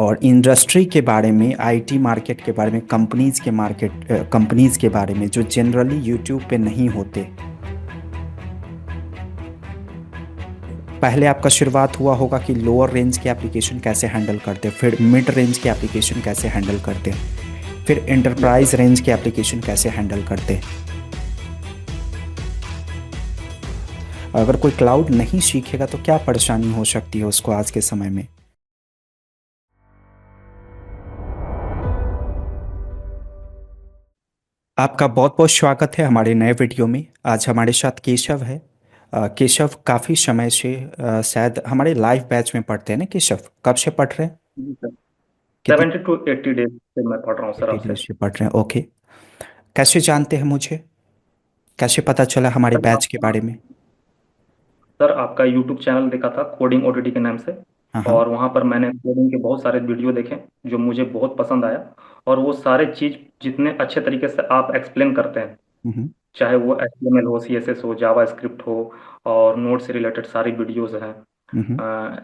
और इंडस्ट्री के बारे में, आईटी मार्केट के बारे में, कंपनीज के बारे में जो जनरली यूट्यूब पे नहीं होते। पहले आपका शुरुआत हुआ होगा कि लोअर रेंज के एप्लीकेशन कैसे हैंडल करते, फिर मिड रेंज के एप्लीकेशन कैसे हैंडल करते, फिर यस एंटरप्राइज सर। रेंज के एप्लीकेशन कैसे हैंडल करते। अगर कोई क्लाउड नहीं सीखेगा तो क्या परेशानी हो सकती है उसको आज के समय में। आपका बहुत बहुत स्वागत है हमारे नए वीडियो में। आज हमारे साथ केशव है। केशव काफ़ी समय से शायद हमारे लाइव बैच में पढ़ते हैं ना केशव, कब से पढ़ रहे हैं? जी सर। कितने 70 to 80 डेज से मैं पढ़ रहा हूँ सर डेज आपसे। से पढ़ रहे हैं? ओके। कैसे जानते हैं मुझे, कैसे पता चला हमारे सर बैच के आपका बारे में? सर आपका यूट्यूब चैनल देखा था कोडिंग ओटीटी के नाम से। हाँ हाँ। और वहाँ पर मैंने कोडिंग के बहुत सारे वीडियो देखे जो मुझे बहुत पसंद आया। और वो सारे चीज़ जितने अच्छे तरीके से आप एक्सप्लेन करते हैं, हम्म चाहे वो एचटीएमएल हो, सीएसएस हो, जावा स्क्रिप्ट हो, और नोड से रिलेटेड सारी वीडियोज़ हैं, हम्म।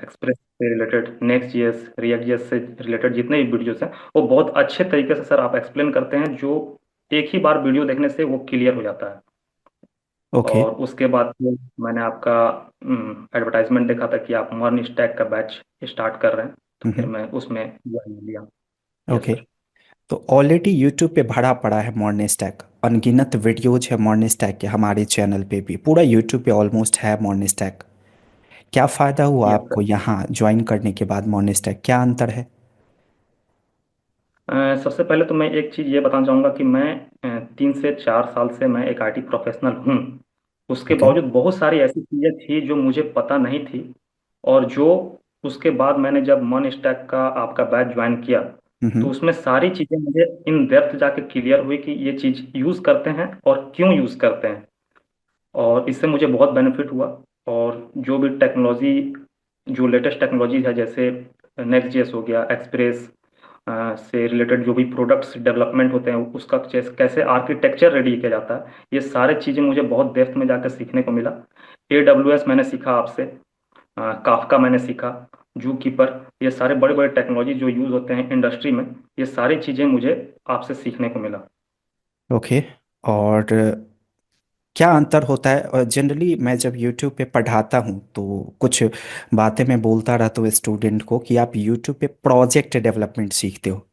एक्सप्रेस से related, next JS, react JS से रिलेटेड जितने भी वीडियोज़ हैं, वो बहुत अच्छे तरीके से सर आप एक्सप्लेन करते हैं, जो एक ही बार वीडियो देखने से वो क्लियर हो जाता है। ओके। और उसके बाद फिर मैंने आपका एडवर्टाइजमेंट देखा था कि आप मर्न स्टैक का बैच स्टार्ट कर रहे हैं, तो फिर हम्म। मैं उसमें ज्वाइन लिया। Yes okay. सर। तो ऑलरेडी यूट्यूब पे भरा पड़ा है मॉर्निंग स्टैक, अनगिनत वीडियोज है मॉर्निंग स्टैक के, हमारे चैनल पे भी पूरा यूट्यूब पे ऑलमोस्ट है मॉर्निंग स्टैक। क्या फ़ायदा हुआ यस आपको सर। यहाँ ज्वाइन करने के बाद? मॉर्निंग स्टैक क्या अंतर है? सबसे पहले तो मैं एक चीज़ ये बताना चाहूँगा कि मैं 3 से 4 साल से मैं एक आईटी प्रोफेशनल हूँ। उसके ओके। बावजूद बहुत सारी ऐसी चीज़ें थी जो मुझे पता नहीं थी, और जो उसके बाद मैंने जब मन स्टैक का आपका बैच ज्वाइन किया, तो हम्म उसमें सारी चीज़ें मुझे इन डेप्थ जाके क्लियर हुई कि ये चीज़ यूज़ करते हैं और क्यों यूज़ करते हैं। और इससे मुझे बहुत बेनिफिट हुआ। और जो भी टेक्नोलॉजी, जो लेटेस्ट टेक्नोलॉजी है, जैसे नेक्स्ट जेएस हो गया, एक्सप्रेस से रिलेटेड जो भी प्रोडक्ट्स डेवलपमेंट होते हैं, उसका कैसे आर्किटेक्चर रेडी किया जाता है, ये सारे चीज़ें मुझे बहुत डेप्थ में जाकर सीखने को मिला। AWS मैंने सीखा आपसे, काफका मैंने सीखा, जू कीपर, ये सारे बड़े बड़े टेक्नोलॉजी जो यूज़ होते हैं इंडस्ट्री में, ये सारी चीज़ें मुझे आपसे सीखने को मिला। ओके। और क्या अंतर होता है? और जनरली मैं जब यूट्यूब पे पढ़ाता हूँ तो कुछ बातें मैं बोलता रहता हूँ स्टूडेंट को कि आप यूट्यूब पे प्रोजेक्ट डेवलपमेंट सीखते हो,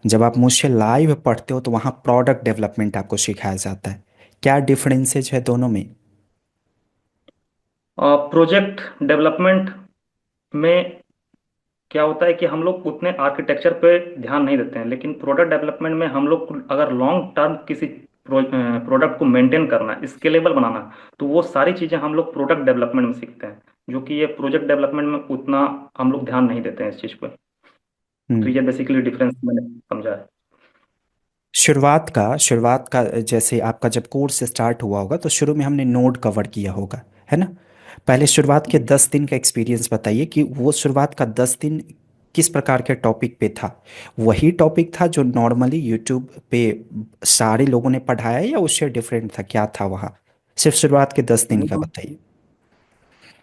जब आप मुझसे लाइव पढ़ते हो तो वहाँ प्रोडक्ट डेवलपमेंट आपको सिखाया जाता है। क्या डिफरेंसेज है दोनों में? प्रोजेक्ट डेवलपमेंट में क्या होता है कि हम लोग उतने आर्किटेक्चर पे ध्यान नहीं देते हैं, लेकिन प्रोडक्ट डेवलपमेंट में हम लोग अगर लॉन्ग टर्म किसी प्रोडक्ट को मेंटेन करना है, स्केलेबल बनाना है, तो वो सारी चीज़ें हम लोग प्रोडक्ट डेवलपमेंट में सीखते हैं, जो कि ये प्रोजेक्ट डेवलपमेंट में उतना हम लोग ध्यान नहीं देते हैं इस चीज़ पे। तो हम्म। ये बेसिकली डिफरेंस मैंने समझा है। शुरुआत का जैसे आपका जब कोर्स स्टार्ट हुआ होगा तो शुरू में हमने नोड कवर किया होगा, है ना? पहले शुरुआत के जी। 10 दिन का एक्सपीरियंस बताइए कि वो शुरुआत का 10 दिन किस प्रकार के टॉपिक पे था। वही टॉपिक था जो नॉर्मली यूट्यूब पे सारे लोगों ने पढ़ाया या उससे डिफरेंट था? क्या था वहाँ? सिर्फ शुरुआत के 10 दिन का बताइए।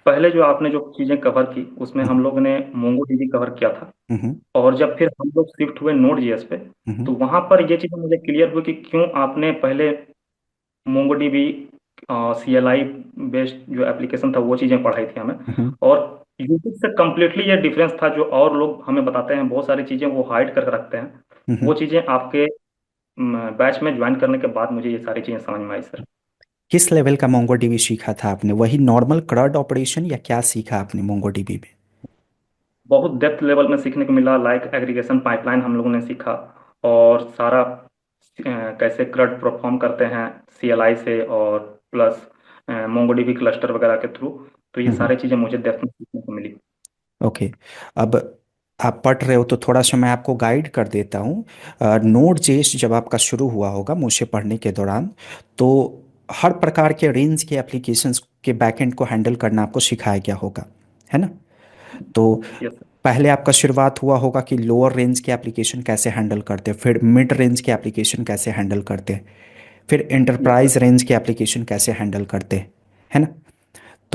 पहले जो आपने जो चीज़ें कवर की, उसमें हम हम्म लोग ने मोंगो डीबी कवर किया था। हम्म और जब फिर हम लोग शिफ्ट हुए नोड जीएस पे, हम्म तो वहां पर ये चीज़ें मुझे क्लियर हुई कि क्यों आपने पहले मोंगोडीबी CLI बेस्ड जो एप्लीकेशन था वो चीज़ें पढ़ाई थी हमें। हम्म और यूट्यूब से कम्प्लीटली ये डिफरेंस था, जो और लोग हमें बताते हैं बहुत सारी चीज़ें वो हाइड कर रखते हैं, हम्म। वो चीज़ें आपके बैच में ज्वाइन करने के बाद मुझे ये सारी चीज़ें समझ में आई सर। किस लेवल का मोंगोडीबी सीखा था आपने? वही नॉर्मल क्रड ऑपरेशन या क्या सीखा आपने मोंगोडीबी में? बहुत डेप्थ लेवल में सीखने को मिला, लाइक एग्रीगेशन पाइपलाइन हम लोगों ने सीखा, और सारा कैसे CRUD परफॉर्म करते हैं CLI से, और प्लस मोंगोडीबी क्लस्टर वगैरह के थ्रू। तो ये हम्म। सारी चीज़ें मुझे डेप्थ में सीखने को मिली। ओके। अब आप पढ़ रहे हो तो थोड़ा सा मैं आपको गाइड कर देता हूँ। नोड जेएस जब आपका शुरू हुआ होगा मुझसे पढ़ने के दौरान, तो हर प्रकार के रेंज के एप्लीकेशंस के बैकएंड को हैंडल करना आपको सिखाया गया होगा, है ना? तो यस पहले आपका शुरुआत हुआ होगा कि लोअर रेंज के एप्लीकेशन कैसे हैंडल करते, फिर मिड रेंज के एप्लीकेशन कैसे हैंडल करते, फिर यस एंटरप्राइज सर। रेंज के एप्लीकेशन कैसे हैंडल करते, है ना?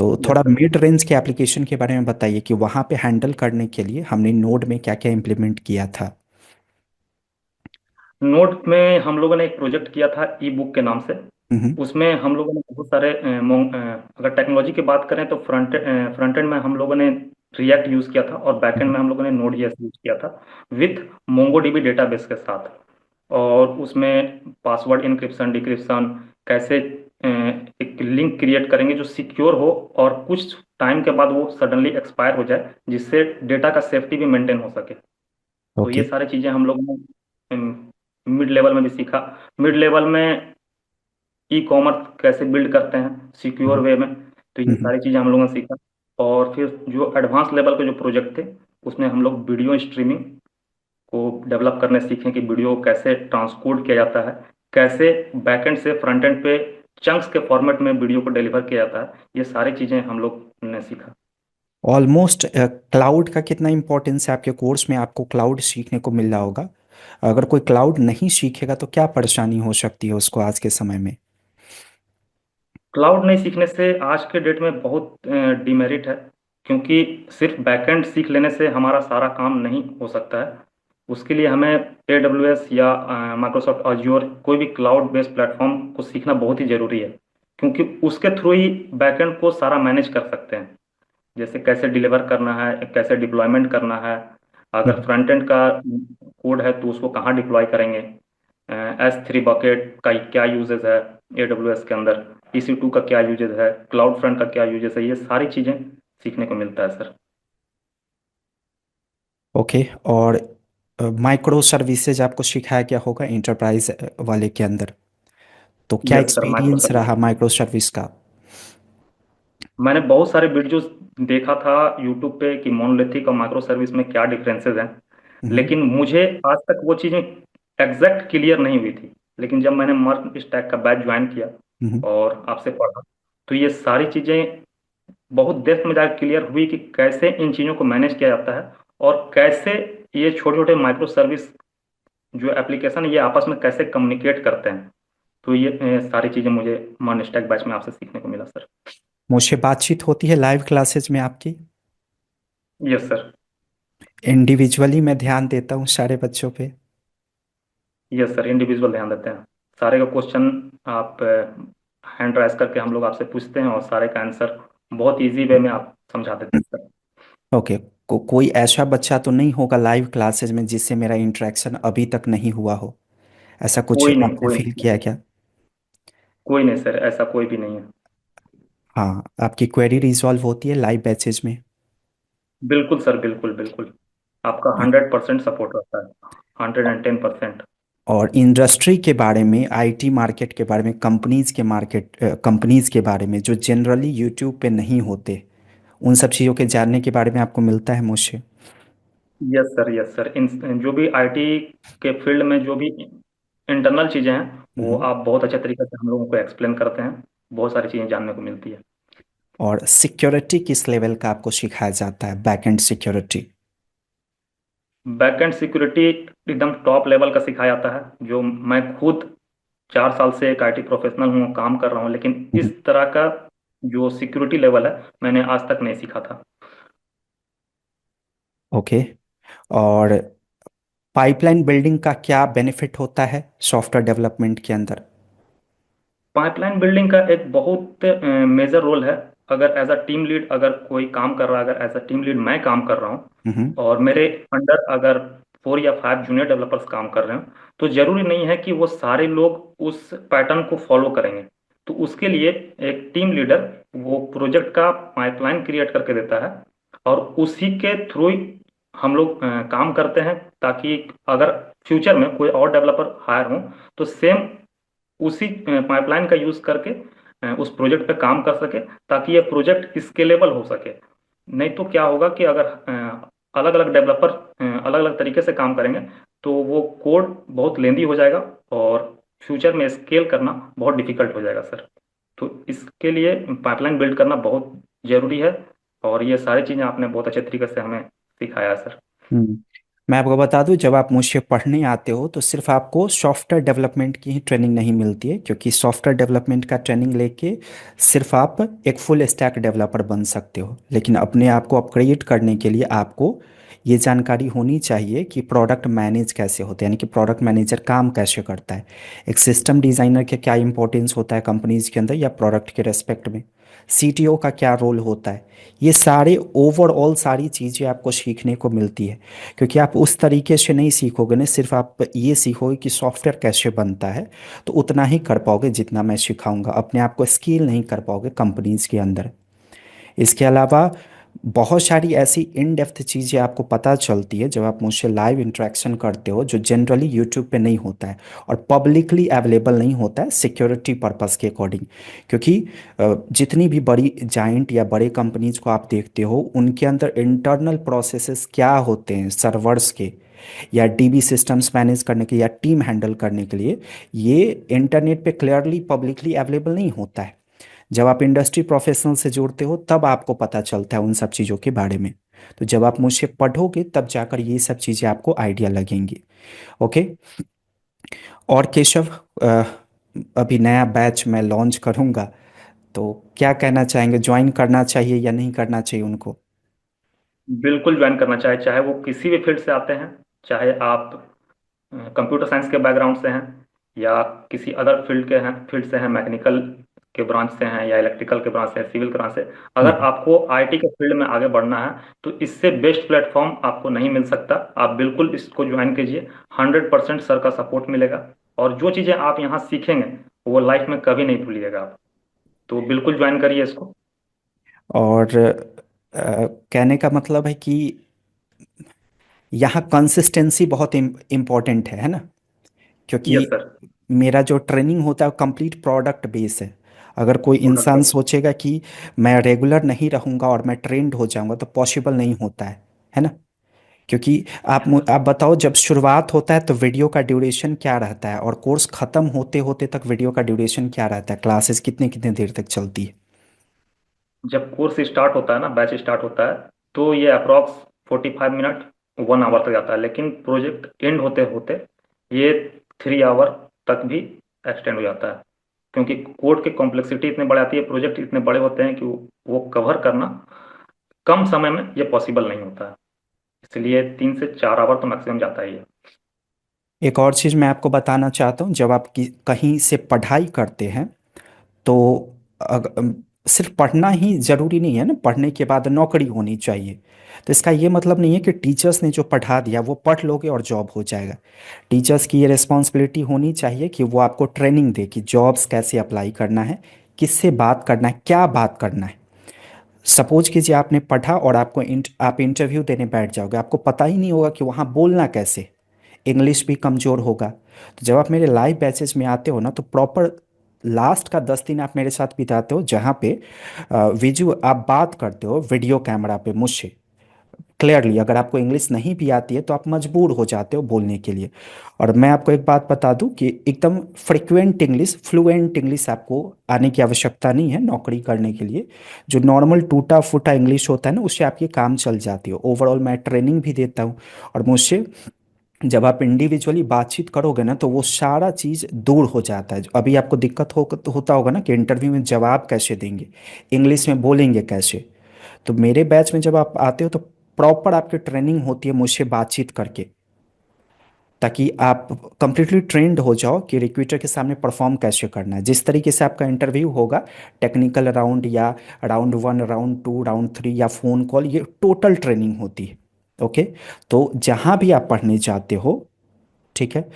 तो यस थोड़ा सर। मिड रेंज के एप्लीकेशन के बारे में बताइए कि वहाँ पे हैंडल करने के लिए हमने नोड में क्या क्या इम्प्लीमेंट किया था। नोट में हम लोगों ने एक प्रोजेक्ट किया था ई बुक के नाम से। हम्म। उसमें हम लोगों ने बहुत सारे अगर टेक्नोलॉजी की बात करें तो फ्रंट एंड में हम लोगों ने रिएक्ट यूज़ किया था, और बैक एंड हम्म। में हम लोगों ने नोड जेएस यूज़ किया था विथ मोंगोडीबी डेटाबेस के साथ। और उसमें पासवर्ड इंक्रिप्शन डिक्रिप्शन कैसे एक लिंक क्रिएट करेंगे जो सिक्योर हो, और कुछ टाइम के बाद वो सडनली एक्सपायर हो जाए, जिससे डेटा का सेफ्टी भी मेंटेन हो सके। तो ये ओके। सारी चीज़ें हम लोगों ने मिड लेवल में भी सीखा। मिड लेवल में ई कॉमर्स कैसे बिल्ड करते हैं सिक्योर हम्म। वे में, तो ये हम्म। सारी चीज़ें हम लोगों ने सीखा। और फिर जो एडवांस लेवल के जो प्रोजेक्ट थे, उसमें हम लोग वीडियो स्ट्रीमिंग को डेवलप करने सीखें कि वीडियो कैसे ट्रांसकोड किया जाता है, कैसे बैकएंड से फ्रंट एंड पे चंक्स के फॉर्मेट में वीडियो को डिलीवर किया जाता है। ये सारी चीज़ें हम लोग ने सीखा। ऑलमोस्ट क्लाउड का कितना इम्पोर्टेंस है आपके कोर्स में? आपको क्लाउड सीखने को मिल रहा होगा। अगर कोई क्लाउड नहीं सीखेगा तो क्या परेशानी हो सकती है उसको आज के समय में? क्लाउड नहीं सीखने से आज के डेट में बहुत डिमेरिट है, क्योंकि सिर्फ बैकएंड सीख लेने से हमारा सारा काम नहीं हो सकता है। उसके लिए हमें AWS या माइक्रोसॉफ्ट अज्योर कोई भी क्लाउड बेस्ड प्लेटफॉर्म को सीखना बहुत ही ज़रूरी है, क्योंकि उसके थ्रू ही बैकएंड को सारा मैनेज कर सकते हैं। जैसे कैसे डिलीवर करना है, कैसे डिप्लॉयमेंट करना है, अगर हम्म। फ्रंट एंड का कोड है तो उसको कहाँ डिप्लॉय करेंगे, S3 बकेट का क्या यूजेस है AWS के अंदर, EC2 का क्या यूजेस है, क्लाउड फ्रंट का क्या यूजेस है, ये सारी चीज़ें सीखने को मिलता है सर। ओके। और माइक्रो सर्विसेज आपको सिखाया गया होगा इंटरप्राइज वाले के अंदर, तो क्या yes sir, micro experience service. रहा माइक्रो सर्विस का? मैंने बहुत सारे वीडियोस देखा था यूट्यूब पे कि मोनोलिथिक और माइक्रो सर्विस में क्या डिफरेंसेस हैं, हम्म। लेकिन मुझे आज तक वो चीज़ें एग्जैक्ट क्लियर नहीं हुई थी। लेकिन जब मैंने मर्ज स्टैक का बैच ज्वाइन किया हम्म। और आपसे पढ़ा, तो ये सारी चीज़ें बहुत डेप्थ में जाकर क्लियर हुई कि कैसे इन चीज़ों को मैनेज किया जाता है, और कैसे ये छोटे छोटे माइक्रो सर्विस जो एप्लीकेशन है ये आपस में कैसे कम्युनिकेट करते हैं। तो ये सारी चीज़ें मुझे मर्ज स्टैक बैच में आपसे सीखने को मिला सर। मुझसे बातचीत होती है लाइव क्लासेज में आपकी? Yes sir. इंडिविजुअली मैं ध्यान देता हूँ सारे बच्चों पे। यस सर, इंडिविजुअल ध्यान देते हैं। सारे का क्वेश्चन आप हैंड राइज करके हम लोग आपसे पूछते हैं, और सारे का आंसर बहुत इजी वे में आप समझा देते हैं सर। ओके। कोई ऐसा बच्चा तो नहीं होगा लाइव क्लासेज में जिससे मेरा इंटरेक्शन अभी तक नहीं हुआ हो? ऐसा कुछ कोई नहीं, आपने कोई फील नहीं, किया क्या? कोई नहीं सर, ऐसा कोई भी नहीं है। हाँ, आपकी क्वेरी रिजॉल्व होती है लाइव बैचेज में? बिल्कुल सर, बिल्कुल बिल्कुल। आपका 100% सपोर्ट रहता है, 110%। और इंडस्ट्री के बारे में, आईटी मार्केट के बारे में, कंपनीज के बारे में जो जनरली यूट्यूब पे नहीं होते, उन सब चीज़ों के जानने के बारे में आपको मिलता है मुझसे। Yes sir, yes sir. इन जो भी आईटी के फील्ड में जो भी इंटरनल चीज़ें हैं, वो हम्म। आप बहुत अच्छे तरीके से हम लोगों को एक्सप्लेन करते हैं। बहुत सारी चीज़ें जानने को मिलती है। और सिक्योरिटी किस लेवल का आपको सिखाया जाता है, बैकएंड सिक्योरिटी? बैकएंड सिक्योरिटी एकदम टॉप लेवल का सिखाया जाता है, जो मैं खुद 4 साल से एक आईटी प्रोफेशनल हूँ, काम कर रहा हूँ, लेकिन इस तरह का जो सिक्योरिटी लेवल है मैंने आज तक नहीं सीखा था। ओके। और पाइपलाइन बिल्डिंग का क्या बेनिफिट होता है सॉफ्टवेयर डेवलपमेंट के अंदर? पाइपलाइन बिल्डिंग का एक बहुत मेजर रोल है। अगर एज अ टीम लीड अगर कोई काम कर रहा है, अगर एज अ टीम लीड मैं काम कर रहा हूँ, हम्म। और मेरे अंडर अगर 4 या 5 जूनियर डेवलपर्स काम कर रहे हैं, तो जरूरी नहीं है कि वो सारे लोग उस पैटर्न को फॉलो करेंगे। तो उसके लिए एक टीम लीडर वो प्रोजेक्ट का पाइपलाइन क्रिएट करके देता है, और उसी के थ्रू ही हम लोग काम करते हैं, ताकि अगर फ्यूचर में कोई और डेवलपर हायर हो तो सेम उसी पाइपलाइन का यूज करके उस प्रोजेक्ट पे काम कर सके, ताकि ये प्रोजेक्ट स्केलेबल हो सके। नहीं तो क्या होगा कि अगर अलग अलग डेवलपर अलग अलग तरीके से काम करेंगे, तो वो कोड बहुत लेंदी हो जाएगा, और फ्यूचर में स्केल करना बहुत डिफिकल्ट हो जाएगा सर। तो इसके लिए पाइपलाइन बिल्ड करना बहुत जरूरी है, और ये सारी चीज़ें आपने बहुत अच्छे तरीके से हमें सिखाया है सर। हम्म। मैं आपको बता दूं, जब आप मुझसे पढ़ने आते हो तो सिर्फ आपको सॉफ्टवेयर डेवलपमेंट की ही ट्रेनिंग नहीं मिलती है, क्योंकि सॉफ्टवेयर डेवलपमेंट का ट्रेनिंग लेके सिर्फ आप एक फुल स्टैक डेवलपर बन सकते हो, लेकिन अपने आप को अपग्रेड करने के लिए आपको ये जानकारी होनी चाहिए कि प्रोडक्ट मैनेज कैसे होते हैं, यानी कि प्रोडक्ट मैनेजर काम कैसे करता है, एक सिस्टम डिज़ाइनर के क्या इंपॉर्टेंस होता है कंपनीज के अंदर या प्रोडक्ट के रेस्पेक्ट में, सीटीओ का क्या रोल होता है। ये सारे ओवरऑल सारी चीज़ें आपको सीखने को मिलती है, क्योंकि आप उस तरीके से नहीं सीखोगे ना, सिर्फ आप ये सीखोगे कि सॉफ्टवेयर कैसे बनता है, तो उतना ही कर पाओगे जितना मैं सिखाऊंगा, अपने आप को स्किल नहीं कर पाओगे कंपनीज के अंदर। इसके अलावा बहुत सारी ऐसी इन डेप्थ चीज़ें आपको पता चलती है जब आप मुझसे लाइव इंटरेक्शन करते हो, जो जनरली यूट्यूब पे नहीं होता है और पब्लिकली अवेलेबल नहीं होता है सिक्योरिटी पर्पस के अकॉर्डिंग। क्योंकि जितनी भी बड़ी जाइंट या बड़े कंपनीज को आप देखते हो, उनके अंदर इंटरनल प्रोसेसेस क्या होते हैं सर्वर्स के, या डीबी सिस्टम्स मैनेज करने के या टीम हैंडल करने के लिए, ये इंटरनेट पे क्लियरली पब्लिकली अवेलेबल नहीं होता है। जब आप इंडस्ट्री प्रोफेशनल से जुड़ते हो तब आपको पता चलता है उन सब चीज़ों के बारे में। तो जब आप मुझसे पढ़ोगे तब जाकर ये सब चीज़ें आपको आइडिया लगेंगी। ओके। और केशव, अ, अभी नया बैच मैं लॉन्च करूँगा, तो क्या कहना चाहेंगे, ज्वाइन करना चाहिए या नहीं करना चाहिए उनको? बिल्कुल ज्वाइन करना चाहे, चाहे वो किसी भी फील्ड से आते हैं, चाहे आप कंप्यूटर साइंस के बैकग्राउंड से हैं या किसी अदर फील्ड से हैं, मैकेनिकल के ब्रांच से हैं या इलेक्ट्रिकल के ब्रांच से हैं, सिविल के ब्रांच से। अगर हम्म। आपको आईटी के फील्ड में आगे बढ़ना है तो इससे बेस्ट प्लेटफॉर्म आपको नहीं मिल सकता। आप बिल्कुल इसको ज्वाइन कीजिए, 100% सर का सपोर्ट मिलेगा, और जो चीज़ें आप यहाँ सीखेंगे वो लाइफ में कभी नहीं भूलिएगा आप। तो बिल्कुल ज्वाइन करिए इसको। और कहने का मतलब है कि यहाँ कंसिस्टेंसी बहुत इम्पोर्टेंट है ना? क्योंकि यस सर। मेरा जो ट्रेनिंग होता है वो कंप्लीट प्रोडक्ट बेस है। अगर कोई प्रोडक्ट इंसान बेस्ड। सोचेगा कि मैं रेगुलर नहीं रहूंगा और मैं ट्रेंड हो जाऊंगा, तो पॉसिबल नहीं होता है ना? क्योंकि आप बताओ, जब शुरुआत होता है तो वीडियो का ड्यूरेशन क्या रहता है, और कोर्स खत्म होते होते तक वीडियो का ड्यूरेशन क्या रहता है, क्लासेस कितने कितने देर तक चलती है? जब कोर्स स्टार्ट होता है ना, बैच स्टार्ट होता है, तो ये अप्रॉक्स 45 मिनट 1 आवर तक जाता है, लेकिन प्रोजेक्ट एंड होते होते ये 3 आवर तक भी एक्सटेंड हो जाता है, क्योंकि कोड की कॉम्प्लेक्सिटी इतने बड़े आती है, प्रोजेक्ट इतने बड़े होते हैं कि वो कवर करना कम समय में ये पॉसिबल नहीं होता है। इसलिए 3 से 4 आवर तो मैक्सिमम जाता ही है। एक और चीज़ मैं आपको बताना चाहता हूँ, जब आप कहीं से पढ़ाई करते हैं तो सिर्फ पढ़ना ही ज़रूरी नहीं है ना, पढ़ने के बाद नौकरी होनी चाहिए। तो इसका ये मतलब नहीं है कि टीचर्स ने जो पढ़ा दिया वो पढ़ लोगे और जॉब हो जाएगा। टीचर्स की ये रिस्पॉन्सिबिलिटी होनी चाहिए कि वो आपको ट्रेनिंग दे कि जॉब्स कैसे अप्लाई करना है, किससे बात करना है, क्या बात करना है। सपोज कीजिए आपने पढ़ा और आप इंटरव्यू देने बैठ जाओगे, आपको पता ही नहीं होगा कि वहाँ बोलना कैसे, इंग्लिश भी कमज़ोर होगा। तो जब आप मेरे लाइव बैचेस में आते हो ना, तो प्रॉपर लास्ट का 10 दिन आप मेरे साथ बिताते हो, जहाँ पे विजु आप बात करते हो वीडियो कैमरा पे मुझसे क्लियरली। अगर आपको इंग्लिश नहीं भी आती है तो आप मजबूर हो जाते हो बोलने के लिए। और मैं आपको एक बात बता दूं कि एकदम फ्रिक्वेंट इंग्लिश, फ्लुएंट इंग्लिश आपको आने की आवश्यकता नहीं है नौकरी करने के लिए। जो नॉर्मल टूटा फूटा इंग्लिश होता है ना, उससे आपकी काम चल जाती है। ओवरऑल मैं ट्रेनिंग भी देता हूँ, और मुझसे जब आप इंडिविजुअली बातचीत करोगे ना, तो वो सारा चीज़ दूर हो जाता है। अभी आपको दिक्कत होता होगा ना कि इंटरव्यू में जवाब कैसे देंगे, इंग्लिश में बोलेंगे कैसे। तो मेरे बैच में जब आप आते हो तो प्रॉपर आपकी ट्रेनिंग होती है मुझसे बातचीत करके, ताकि आप कंप्लीटली ट्रेंड हो जाओ कि रिक्रूटर के सामने परफॉर्म कैसे करना है। जिस तरीके से आपका इंटरव्यू होगा, टेक्निकल राउंड या राउंड 1, राउंड 2, राउंड 3 या फ़ोन कॉल, ये टोटल ट्रेनिंग होती है। ओके। तो जहाँ भी आप पढ़ने जाते हो, ठीक है,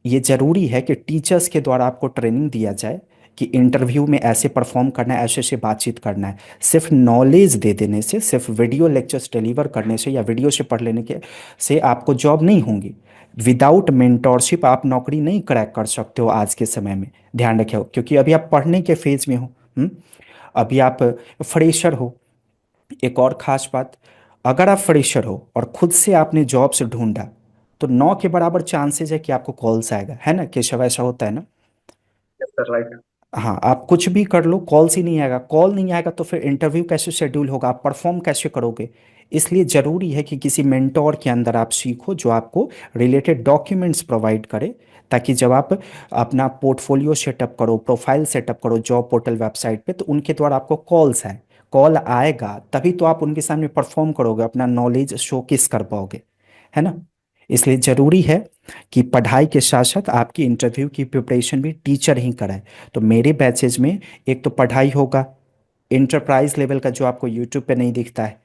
ये जरूरी है कि टीचर्स के द्वारा आपको ट्रेनिंग दिया जाए कि इंटरव्यू में ऐसे परफॉर्म करना है, ऐसे ऐसे बातचीत करना है। सिर्फ नॉलेज दे देने से, सिर्फ वीडियो लेक्चर्स डिलीवर करने से या वीडियो से पढ़ लेने के से आपको जॉब नहीं होंगी। विदाउट मेंटोरशिप आप नौकरी नहीं क्रैक कर सकते हो आज के समय में। ध्यान रखिए, क्योंकि अभी आप पढ़ने के फेज में हो। हम्म? अभी आप फ्रेशर हो। एक और ख़ास बात, अगर आप फ्रेशर हो और खुद से आपने जॉब से ढूंढा, तो 9 के बराबर चांसेस है कि आपको कॉल्स आएगा, है ना केशव? ऐसा होता है ना? Yes sir, right. हाँ, आप कुछ भी कर लो, कॉल्स ही नहीं आएगा। कॉल नहीं आएगा तो फिर इंटरव्यू कैसे शेड्यूल होगा, आप परफॉर्म कैसे करोगे? इसलिए ज़रूरी है कि किसी मेंटोर के अंदर आप सीखो जो आपको रिलेटेड डॉक्यूमेंट्स प्रोवाइड करे, ताकि जब आप अपना पोर्टफोलियो सेटअप करो, प्रोफाइल सेटअप करो जॉब पोर्टल वेबसाइट पे, तो उनके द्वारा आपको कॉल्स आए। कॉल आएगा तभी तो आप उनके सामने परफॉर्म करोगे, अपना नॉलेज शोकेस कर पाओगे, है ना। इसलिए ज़रूरी है कि पढ़ाई के साथ साथ आपकी इंटरव्यू की प्रिपरेशन भी टीचर ही कराए। तो मेरे बैचेज में एक तो पढ़ाई होगा इंटरप्राइज लेवल का, जो आपको यूट्यूब पे नहीं दिखता है,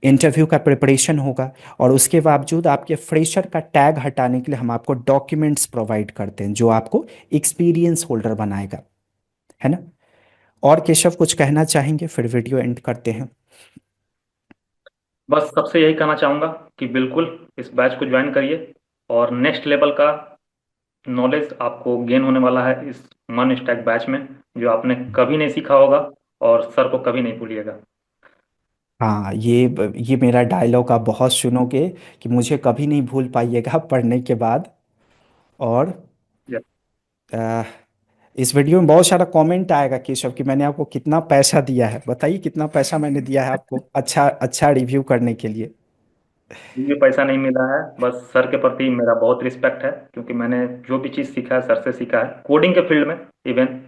इंटरव्यू का प्रिपरेशन होगा, और उसके बावजूद आपके फ्रेशर का टैग हटाने के लिए हम आपको डॉक्यूमेंट्स प्रोवाइड करते हैं जो आपको एक्सपीरियंस होल्डर बनाएगा, है ना। और केशव कुछ कहना चाहेंगे, फिर वीडियो एंड करते हैं। बस सबसे यही कहना चाहूँगा कि बिल्कुल इस बैच को ज्वाइन करिए, और नेक्स्ट लेवल का नॉलेज आपको गेन होने वाला है इस मन स्टैक बैच में, जो आपने कभी नहीं सीखा होगा और सर को कभी नहीं भूलिएगा। हाँ, ये मेरा डायलॉग आप बहुत सुनोगे कि मुझे कभी नहीं भूल पाइएगा पढ़ने के बाद। और Yes. अ, इस वीडियो में बहुत सारा कमेंट आएगा केशव कि मैंने आपको कितना पैसा दिया है, बताइए कितना पैसा मैंने दिया है आपको अच्छा अच्छा रिव्यू करने के लिए। मुझे पैसा नहीं मिला है, बस सर के प्रति मेरा बहुत रिस्पेक्ट है, क्योंकि मैंने जो भी चीज़ सीखा है सर से सीखा है, कोडिंग के फील्ड में इवन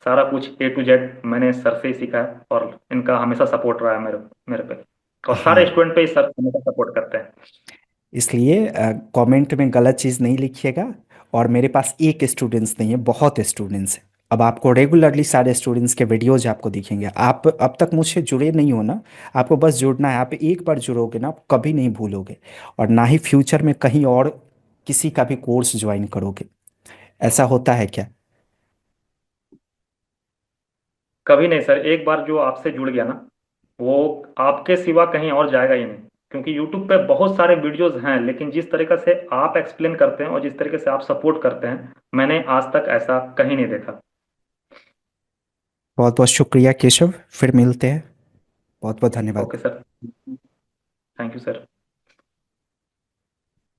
सारा कुछ ए टू जेड मैंने सर से ही सीखा है, और इनका हमेशा सपोर्ट रहा है मेरे मेरे पे, और सारे हाँ, स्टूडेंट पे ही सर हमेशा सपोर्ट करते हैं। इसलिए कमेंट में गलत चीज़ नहीं लिखिएगा। और मेरे पास एक स्टूडेंट्स नहीं है, बहुत स्टूडेंट्स हैं। अब आपको रेगुलरली सारे स्टूडेंट्स के वीडियोज आपको दिखेंगे। आप अब तक मुझसे जुड़े नहीं हो ना, आपको बस जुड़ना है। आप एक बार जुड़ोगे ना, आप कभी नहीं भूलोगे, और ना ही फ्यूचर में कहीं और किसी का भी कोर्स ज्वाइन करोगे। ऐसा होता है क्या? कभी नहीं सर, एक बार जो आपसे जुड़ गया ना, वो आपके सिवा कहीं और जाएगा ही नहीं, क्योंकि यूट्यूब पे बहुत सारे वीडियोस हैं, लेकिन जिस तरीके से आप एक्सप्लेन करते हैं और जिस तरीके से आप सपोर्ट करते हैं, मैंने आज तक ऐसा कहीं नहीं देखा। बहुत बहुत शुक्रिया केशव, फिर मिलते हैं। बहुत बहुत धन्यवाद। Okay sir. Thank you sir.